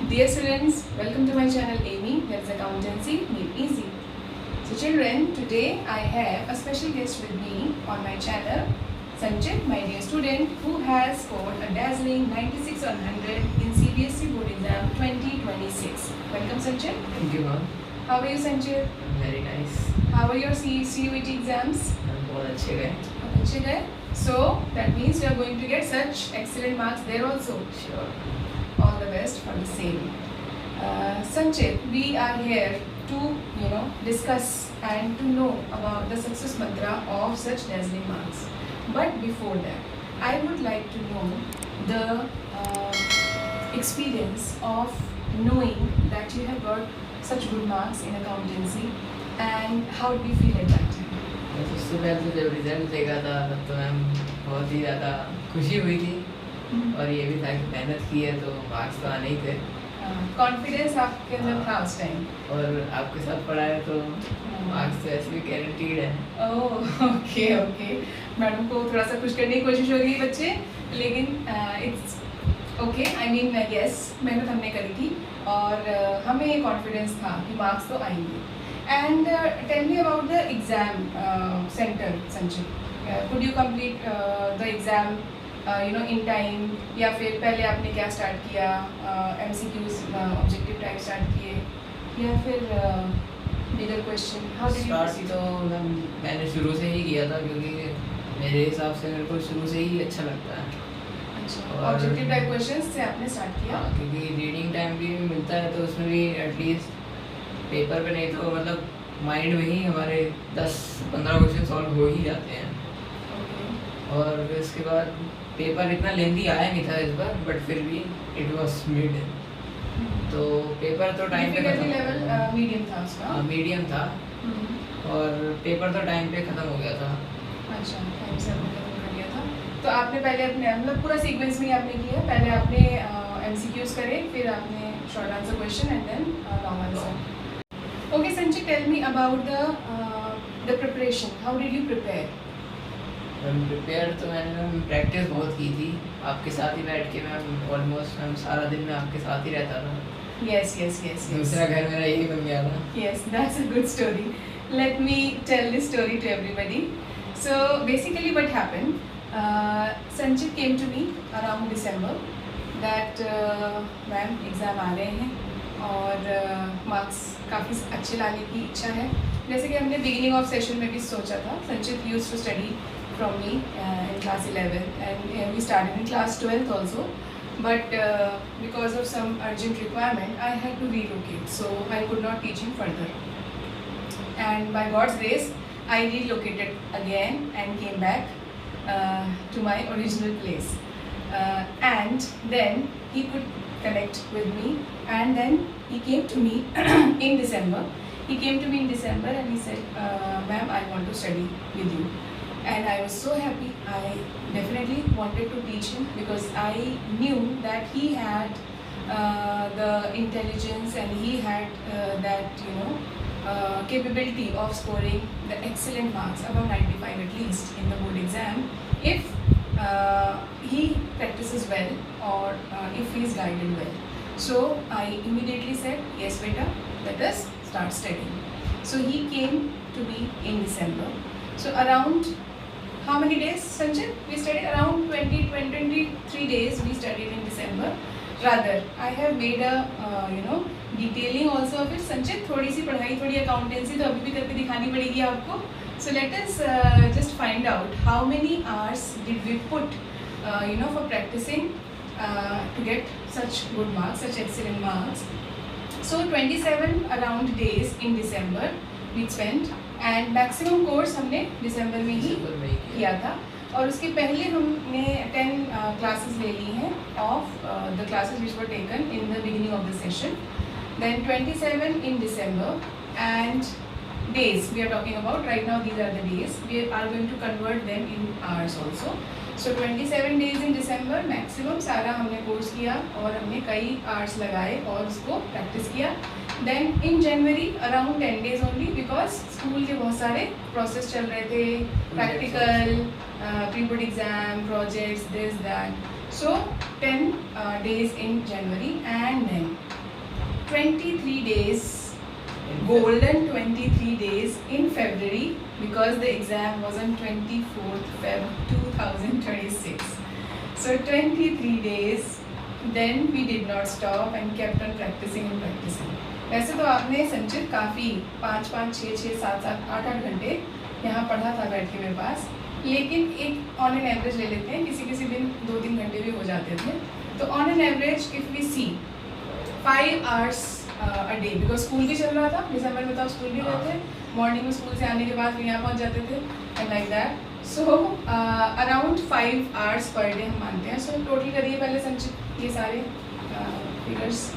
Dear students, welcome to my channel Amy. Let's Accountancy Made Easy. So children, today I have a special guest with me on my channel, Sanchit, my dear student, who has scored a dazzling 96 on 100 in CBSE Board Exam 2026. Welcome Sanchit. Thank you, ma'am. How are you Sanchit? Very nice. How are your CUET exams? बहुत अच्छे गए. अच्छे गए? So that means you are going to get such excellent marks there also. Sure. All the best for the same. Sanchit, we are here to discuss and to know about the success mantra of such dazzling marks. But before that, I would like to know the experience of knowing that you have got such good marks in accountancy and how do you feel at that time? सबसे पहले तो जब result देखा था तब तो ma'am बहुत ही ज़्यादा खुशी हुई थी और ये भी था कि मेहनत की है तो मार्क्स तो आने ही थे. कॉन्फिडेंस आपके अंदर था उस टाइम और आपके साथ पढ़ा है तो मार्क्स तो ऐसे भी गारंटीड है. Oh okay okay. मैडम को थोड़ा सा खुश करने की कोशिश हो रही है बच्चे, लेकिन it's okay. I mean yes, मेहनत हमने करी थी और हमें ये कॉन्फिडेंस था कि मार्क्स तो आएंगे. And tell me about the exam centre Sanchit. Could you complete the exam in time, या फिर पहले आपने क्या स्टार्ट किया, MCQs ऑब्जेक्टिव टाइप स्टार्ट किए या फिर bigger question? How did you start तो मैंने शुरू से ही किया था क्योंकि मेरे हिसाब से मेरे को शुरू से ही अच्छा लगता है. अच्छा, ऑब्जेक्टिव टाइप क्वेश्चंस से आपने स्टार्ट किया? हाँ, क्योंकि रीडिंग टाइम भी मिलता है तो उसमें भी एटलीस्ट पेपर पे नहीं तो मतलब माइंड में ही हमारे 10-15 क्वेश्चन सॉल्व हो ही जाते हैं. और फिर उसके बाद पेपर इतना लेंदी आया नहीं था इस बार, बट फिर भी इट वाज मिड. तो पेपर तो टाइम पे डिफिकल्टी लेवल मीडियम था उसका? हाँ, मीडियम था. और पेपर तो टाइम पे ख़त्म हो गया था. अच्छा, टाइम से आपने खत्म कर लिया था. तो आपने पहले अपने मतलब पूरा सीक्वेंस में ही आपने किया, पहले आपने MCQs करे, फिर आपने short answer question and then long answer. Okay Sanchit, tell me about the preparation. How did you prepare? Prepare तो मैंने प्रैक्टिस बहुत की थी आपके साथ ही बैठ के. मैम ऑलमोस्ट मैम सारा दिन मैं आपके साथ ही रहता था. Yes, yes, yes, yes. दूसरा घर मेरा यही बन गया था. Yes, that's a good story. Let me tell this story to everybody. So basically what happened, Sanchit came to me around December that ma'am exam आ रहे हैं और मार्क्स काफ़ी अच्छे लाने की इच्छा है. जैसे कि हमने बिगिनिंग ऑफ सेशन में भी सोचा था. Sanchit used to study from me in class 11 and we started in class 12th also. But because of some urgent requirement, I had to relocate, so I could not teach him further. And by God's grace, I relocated again and came back to my original place. And then he could connect with me, and then he came to me in December. He came to me in December and he said, "Ma'am, I want to study with you." And I was so happy. I definitely wanted to teach him because I knew that he had the intelligence and he had that capability of scoring the excellent marks, above 95 at least, in the board exam if he practices well or if he is guided well. So I immediately said, "Yes, beta, let us start studying." So he came to me in December. So around how many days, Sanjit? We studied around 23 days. We studied in December. Rather, I have made a detailing also of it. Sanjit, थोड़ी सी पढ़ाई, थोड़ी accountancy तो अभी भी करके दिखानी पड़ेगी आपको. So let us just find out how many hours did we put, for practicing to get such good marks, such excellent marks. So 27 around days in December we spent. And maximum course हमने दिसंबर में ही किया था. और उसके पहले हमने 10 classes ले ली हैं of the classes which were taken in the beginning of the session. Then 27 in December and days we are talking about right now, these are the days. We are going to convert them in hours also. So 27 days in December maximum सारा हमने course किया और हमने कई hours लगाए और उसको practice किया. Then in January around 10 days only, because school के बहुत सारे प्रोसेस चल रहे थे, practical, pre board exam, projects, this that. So 10 days in January, and then 23 days, golden 23 days in February, because the exam was on 24th Feb 2026. So 23 days, then we did not stop and kept on practicing and practicing. वैसे तो आपने संचित काफ़ी 5-5, 6-6, 7-7, 8-8 घंटे यहाँ पढ़ा था बैठ के मेरे पास, लेकिन एक ऑन एन एवरेज ले लेते हैं, किसी किसी दिन 2-3 घंटे भी हो जाते थे. तो on an average if we see 5 hours a day, because school भी चल रहा था दिसंबर में, तो स्कूल भी गए थे, मॉर्निंग में स्कूल से आने के बाद फिर यहाँ पहुँच जाते थे and like that. So around 5 hours per day हम मानते हैं. सो टोटल करिए पहले संचित ये सारे figures.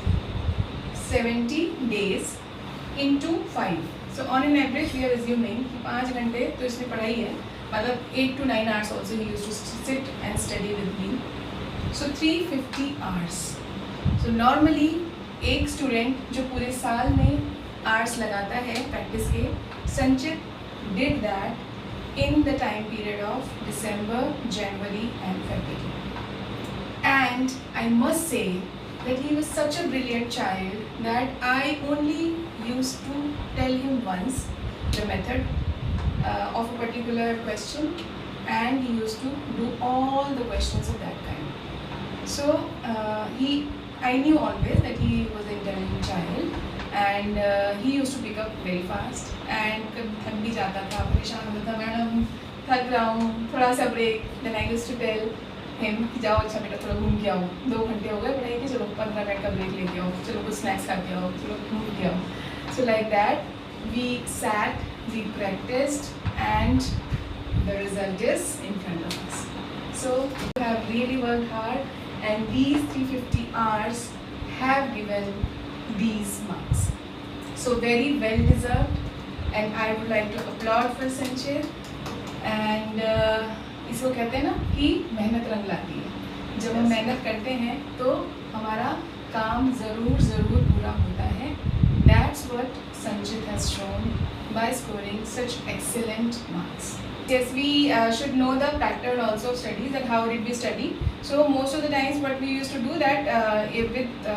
70 days into 5. So on an average we are assuming कि 5 घंटे तो इसने पढ़ाई है, मतलब 8 to 9 hours also he used to sit and study with me. So 350 hours. So normally एक स्टूडेंट जो पूरे साल में आवर्स लगाता है प्रैक्टिस के, संचित did that in the time period of December, January and February. And I must say that he was such a brilliant child that I only used to tell him once the method of a particular question, and he used to do all the questions of that kind. So I knew always that he was an intelligent child, and he used to pick up very fast. And कभी थक भी जाता था, परेशान होता था, madam थक रहा हूँ, थोड़ा सा break. Then I used to tell him कि जाओ अच्छा बेटा थोड़ा घूम के आओ, 2 घंटे हो गए पढ़ाई के, चलो 15 मिनट का ब्रेक लेके आओ, चलो कुछ स्नैक्स खा के आओ, चलो घूम के आओ. So like that we sat, we practiced, and the result is in front of us. So we have really worked hard, and these 350 hours have given these marks. So very well deserved, and I would like to applaud for Sanchit. And इसको कहते हैं ना कि मेहनत रंग लाती है. जब हम मेहनत करते हैं तो हमारा काम ज़रूर पूरा होता है. That's what Sanchit has shown by scoring such excellent marks. Yes, we should know the pattern also of studies, and how did we study. So most of the times what we used to do that if with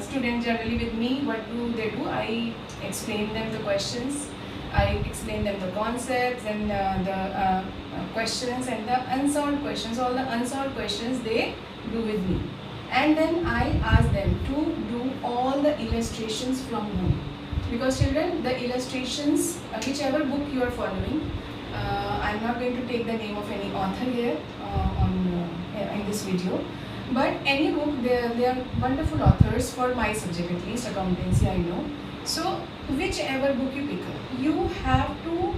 students, generally with me, what do they do? I explain them the questions, I explain them the concepts and the questions and the unsolved questions. All the unsolved questions they do with me, and then I ask them to do all the illustrations from home. Because children, the illustrations, whichever book you are following, I'm not going to take the name of any author here in this video, but any book, they are wonderful authors for my subject, at least accountancy, I know. So whichever book you pick up, you have to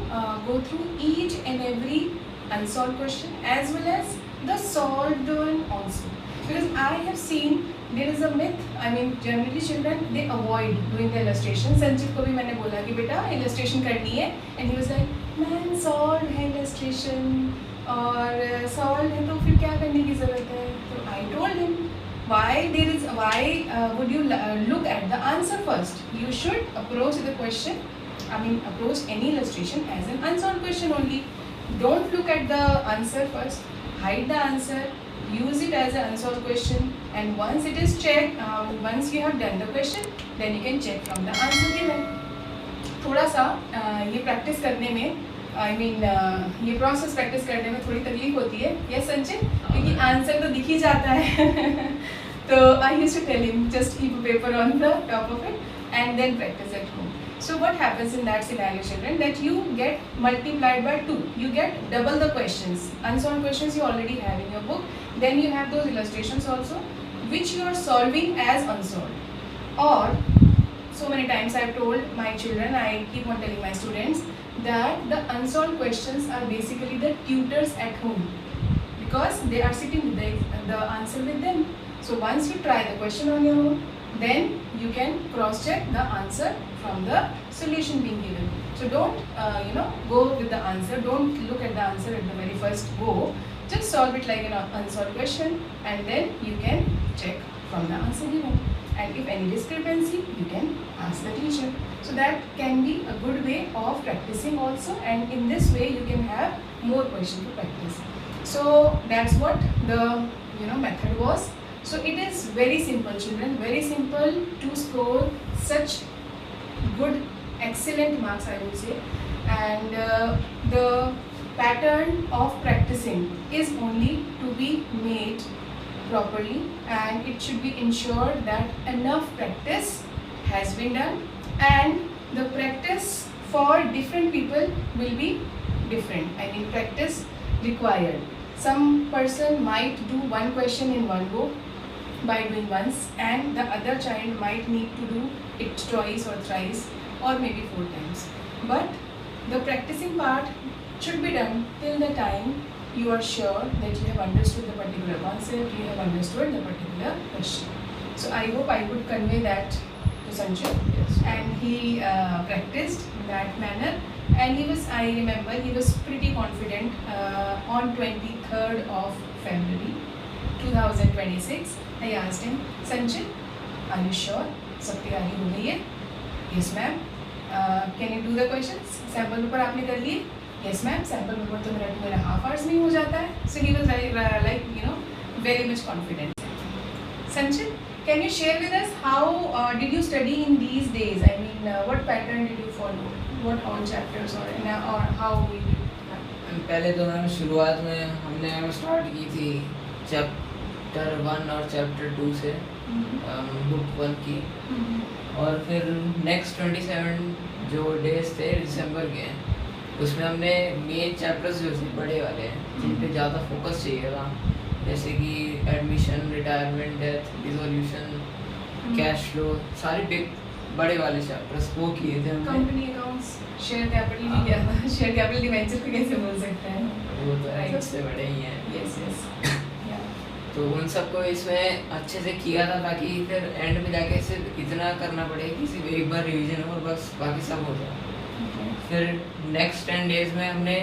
go through each and every unsolved question as well as the solved one also. Because I have seen there is a myth, I mean generally children, they avoid doing the illustration. संचित को भी मैंने बोला कि बेटा illustration करनी है, and he was like, ma'am solved है illustration, और solved है तो फिर क्या करने की ज़रूरत है. तो I told him, why would you look at the answer first? You should approach the question, I mean approach any illustration as an unsolved question only. Don't look at the answer first, hide the answer, use it as an unsolved question, and once it is checked, once you have done the question, then you can check from the answer given. थोड़ा सा ये practice करने में, I mean ये process practice करने में थोड़ी तकलीफ होती है. यस संचित, क्योंकि आंसर तो दिख ही जाता है. तो I used to tell him just keep a paper on the top of it and then practice at home. So what happens in that scenario, children, that you get multiplied by 2. You get double the questions. Unsolved questions you already have in your book. Then you have those illustrations also, which you are solving as unsolved. Or so many times I have told my children, I keep on telling my students that the unsolved questions are basically the tutors at home, because they are sitting with the answer with them. So once you try the question on your own, then you can cross check the answer from the solution being given. So don't go with the answer, don't look at the answer at the very first go. Just solve it like an unsolved question, and then you can check from the answer given. And if any discrepancy, you can ask the teacher. So that can be a good way of practicing also, and in this way you can have more questions to practice. So that's what the method was. So it is very simple, children, very simple to score such good, excellent marks, I would say. And the pattern of practicing is only to be made properly, and it should be ensured that enough practice has been done, and the practice for different people will be different. I mean, practice required. Some person might do one question in one go by doing once, and the other child might need to do it twice or thrice or maybe 4 times. But the practicing part should be done till the time you are sure that you have understood the particular concept, you have understood the particular question. So I hope I would convey that to Sanjay. Yes. And he practiced in that manner, and I remember he was pretty confident on 23rd of February 2026. I asked him, Sanjay, are you sure? सब तैयारी हो गई है? Yes ma'am. Can you do the questions? Sample paper आपने कर लिए? Yes ma'am. Sample paper तो मेरा 2.5 hours में ही हो जाता है. So he was like very much confident. Sanjay, can you share with us how did you study in these days? I mean, what pattern did you follow? What all chapters or how we did? पहले तो ma'am शुरुआत में हमने start की थी chapter 1 और chapter 2 से, book 1 की, और फिर नेक्स्ट 27 जो डेज थे दिसंबर के, उसमें हमने मेन चैप्टर्स जो थे बड़े वाले जिन पे ज़्यादा फोकस चाहिए था, जैसे कि admission, retirement, death, dissolution, cash flow, सारे बिग बड़े वाले चैप्टर्स वो किए थे हमने। कंपनी अकाउंट्स, शेयर कैपिटल भी किया था। शेयर कैपिटल डिवेंचर को कैसे बोल सकते हैं? वो तो सबसे बड़े ही हैं। Yes yes. तो उन सबको इसमें अच्छे से किया था ताकि फिर एंड में जाके सिर्फ इतना करना पड़े कि सिर्फ एक बार रिवीजन हो और बस बाकी सब हो जाए। फिर नेक्स्ट 10 डेज में हमने,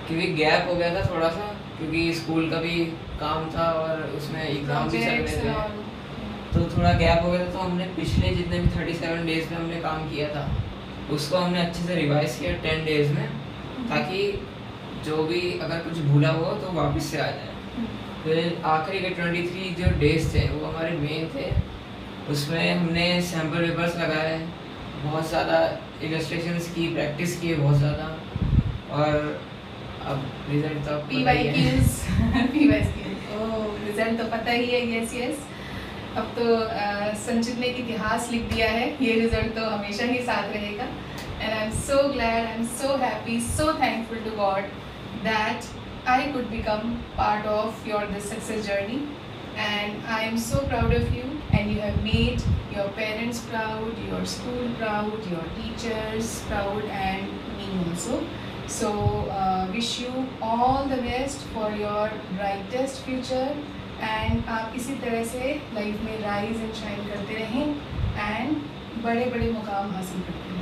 क्योंकि गैप हो गया था थोड़ा सा, क्योंकि स्कूल का भी काम था और उसमें एग्ज़ाम भी चल रहे थे, तो थोड़ा गैप हो गया था। तो हमने पिछले जितने भी 37 डेज में हमने काम किया था उसको हमने अच्छे से रिवाइज किया 10 डेज में, ताकि जो भी अगर कुछ भूला हो तो वापस से आ जाए। फिर आखिरी के 23 जो डेज थे वो हमारे मेन थे, उसमें हमने सैम्पल पेपर्स लगाए, बहुत ज़्यादा इलस्ट्रेशंस की प्रैक्टिस की बहुत ज़्यादा, और अब रिजल्ट तो रिजल्ट तो पता ही है। Yes yes. अब तो संचित ने इतिहास लिख दिया है, ये रिजल्ट तो हमेशा ही साथ रहेगा। And I am so glad, I am so happy, so thankful to God that I could become part of your this success journey, and I am so proud of you, and you have made your parents proud, your school proud, your teachers proud, and me also. So wish you all the best for your brightest future, and आप इसी तरह से life में rise and shine करते रहें and बड़े बड़े मुकाम हासिल करते रहें।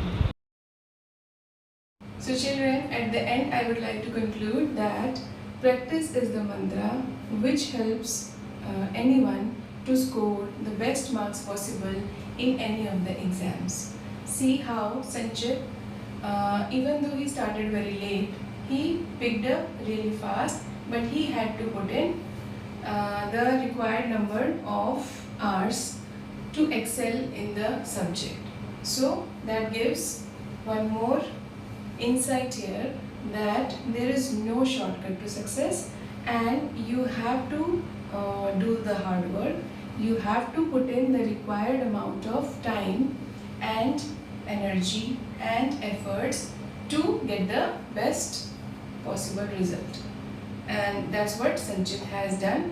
So children, at the end I would like to conclude that practice is the mantra which helps anyone to score the best marks possible in any of the exams. See how Sanchit, even though he started very late, he picked up really fast, but he had to put in the required number of hours to excel in the subject. So that gives one more insight here that there is no shortcut to success, and you have to do the hard work. You have to put in the required amount of time and energy and efforts to get the best possible result, and that's what Sanchit has done.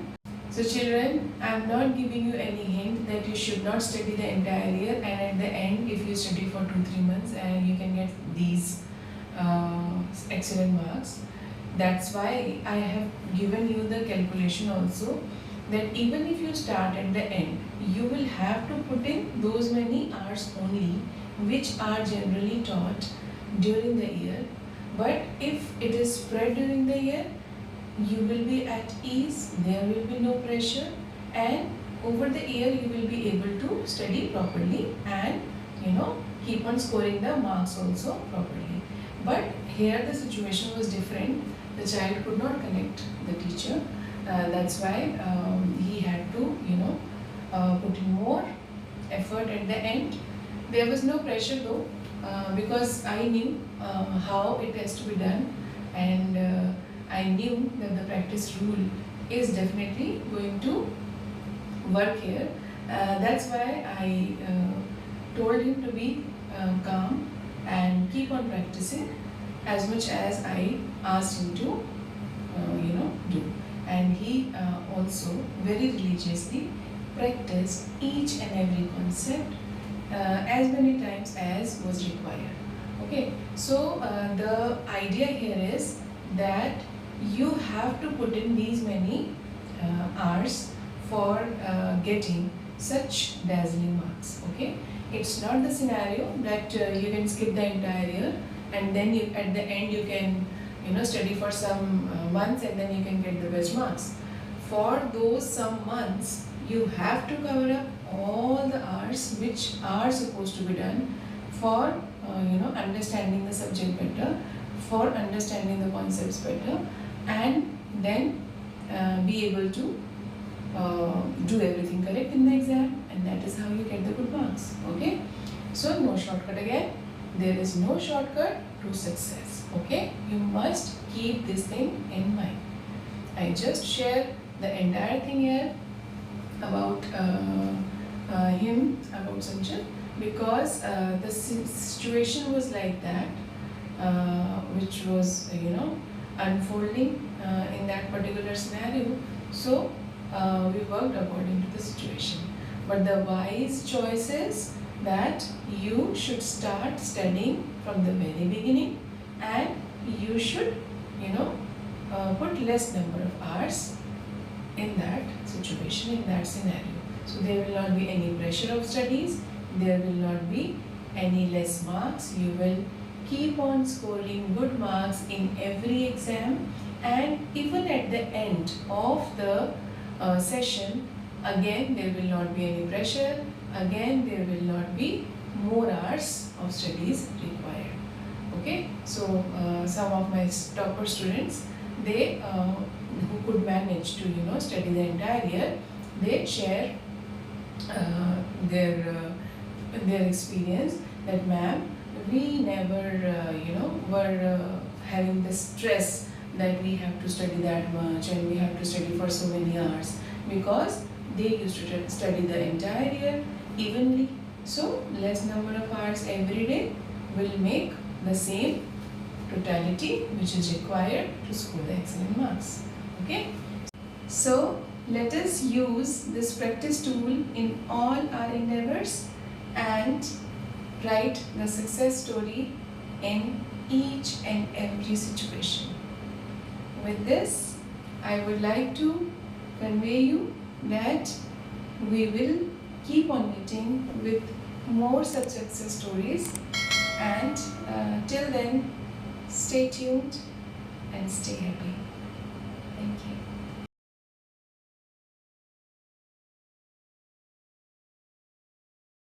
So children, I am not giving you any hint that you should not study the entire year, and at the end if you study for 2-3 months and you can get these excellent marks. That's why I have given you the calculation also, that even if you start at the end, you will have to put in those many hours only which are generally taught during the year. But if it is spread during the year, you will be at ease, there will be no pressure, and over the year you will be able to study properly and keep on scoring the marks also properly. But here the situation was different. The child could not connect the teacher, That's why he had to, put in more effort at the end. There was no pressure though, because I knew how it has to be done, and I knew that the practice rule is definitely going to work here. That's why I told him to be calm and keep on practicing as much as I asked him to, do. And he also very religiously practiced each and every concept as many times as was required. Okay, so the idea here is that you have to put in these many hours for getting such dazzling marks. Okay, it's not the scenario that you can skip the entire year and then you, at the end you can study for some months and then you can get the best marks. For those some months you have to cover up all the hours which are supposed to be done for understanding the subject better, for understanding the concepts better, and then be able to do everything correct in the exam, and that is how you get the good marks. Okay, so no shortcut again. There is no shortcut to success. Okay, you must keep this thing in mind. I just share the entire thing here about him, about Sanchit, because the situation was like that, which was unfolding in that particular scenario. So we worked according to the situation. But the wise choice is that you should start studying from the very beginning, and you should put less number of hours in that situation, in that scenario. So there will not be any pressure of studies, there will not be any less marks. You will keep on scoring good marks in every exam, and even at the end of the session, again there will not be any pressure, again there will not be more hours of studies required. Okay, so some of my topper students, they who could manage to study the entire year, they share their experience that ma'am, we never were having the stress that we have to study that much and we have to study for so many hours, because they used to study the entire year evenly. So less number of hours every day will make the same totality which is required to score the excellent marks. Okay, so let us use this practice tool in all our endeavors and write the success story in each and every situation. With this, I would like to convey you that we will keep on meeting with more such success stories, and till then, stay tuned and stay happy. Thank you.